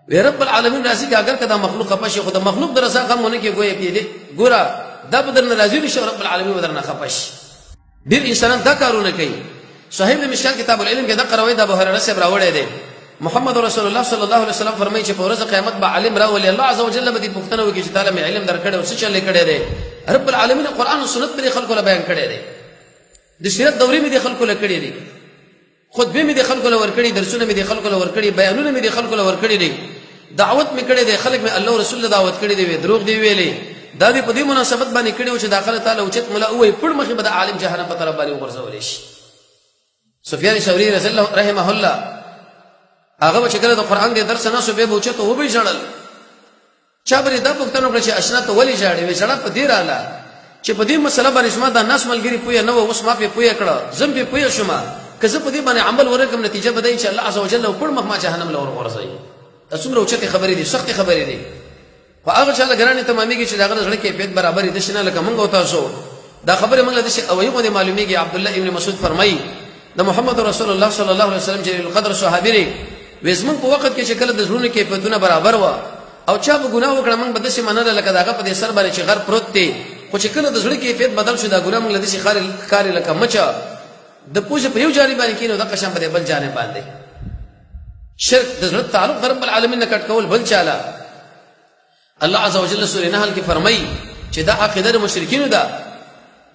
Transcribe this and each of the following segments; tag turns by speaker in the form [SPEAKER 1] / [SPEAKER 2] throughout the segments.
[SPEAKER 1] وی رب العالمین راضی کہ اگر کدا مخلوق خپش خود مخلوق در رضا غم ہونے کے گویا پیدے ګورا دا بدر ناراضی نشو رب العالمین بدر نه خپش ډیر انسانان دا کارونه کوي صحیح مشکل کتاب العلم کې دا قروي دا ابو هريره صاحب راوړی دی محمد رسول الله صلی الله علیه وسلم فرمایي چې په ورځ قیامت به عالم راولي الله عز وجل به دې پوښتنه وکړي چې تعالی مې علم درکړی او څه چلې کړی دی رب العالمین قرآن او سنت په خلکو له بیان کړی دی د سیرت دورې مې د خلکو له کړی دی خطبه مې د خلکو له ور کړی درسونه مې د خلکو له ور کړی بیانونه مې د خلکو له ور کړی دی دعوت مې کړی دی خلک مې الله رسول الله دعوت کړی دی دروغ دی ویلې دا دې په دې مناسبت باندې کړی و چې داخله تعالی او چت ملا وې پړ مخې به د عالم جهنم په طرف باندې ورځول شي سفیان ثوری رضی الله رحمه الله هغه چې کله د قران د درس نه سو به بوچته و به جړل چا بری دا پښتنو کړ چې اشنا ته ولي جاړي وې جړه په دې رااله چې په دې مسله باندې اسما د ناس ملګری پوی نه و اوس ما په پوی کړه زم په پوی شوم کزه په دې باندې عمل ورکم نتیجه بدای چې الله عز وجل پړ مخ ما جهنم لور ورځي څومره اوچته خبرې دي سخت خبرې دي فاغه چې لګرانه تمامي کې چې داغه ځړ کې پیټ برابر دي شنه لکه مونږ او تاسو دا خبره مونږ د شي او یو باندې معلومیږي عبد الله ابن مسعود فرمایي د محمد رسول الله صلی الله علیه وسلم جلیل القدر صحابي لري وزمن په وخت کې چې کله د زړونو کې پدونه برابر و او چا به ګناه وکړه مونږ به د شي منل لکه داغه په دې سر باندې چې غر پروت دی خو چې کله د زړه کې پیټ بدل شو دا ګناه مونږ د شي خاري لکه مچا د پوجا په یو جانب باندې کینو د قشم په بل جانب باندې شرک د زړه تعلق رب العالمین کټ کول بل چاله الله عز وجل سورہ نحل کې فرمایي چې دا عقیده مشرکین ده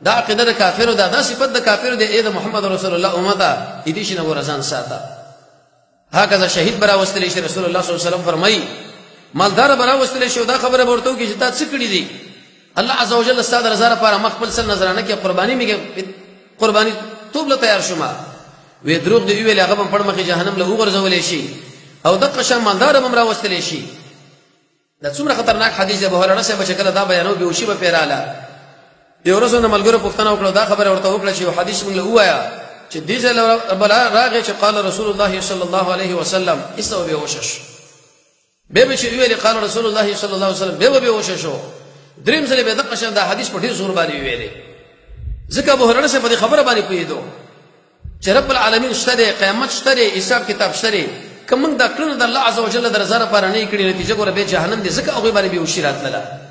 [SPEAKER 1] دا عقیده کافر ده دا صفت د کافر ده اې د محمد رسول الله امته دې شنه ورزان ساته هکذا شهید برا وستلی شي رسول الله صلی الله علیه وسلم فرمایي مالدار برا وستلی شي دا خبره ورته کې چې تا څه کړی دي الله عز وجل استاد رضا لپاره مخبل سن نظرانه کې قرباني میږي قرباني توب له تیار شوما وی دروغ دی ویل هغه په مخه جهنم له وګرځولې شي او د قشم مالدار بمرا وستلی شي دا څومره خطرناک حدیث دی بهره رسې بچکله دا بیانو به وشي به پیراله یو ورځ نو ملګرو پښتنه وکړه دا خبره ورته وکړه چې حدیث موږ له وایا چې دې ځل بلا راغی چې قال رسول الله صلی الله علیه وسلم اسو به وشش به چې ویل قال رسول الله صلی الله علیه وسلم به وششو دریم ځل به د قشم دا حدیث په ډیر زور باندې ویلې ځکه بهره رسې په خبره باندې پوهیدو چې رب العالمین شته قیامت شته حساب کتاب شته کوم دا کړنه د الله عز وجل د رضا لپاره نه کړی نتیجه ګوره به جهنم دي ځکه هغه باندې به وشي راتله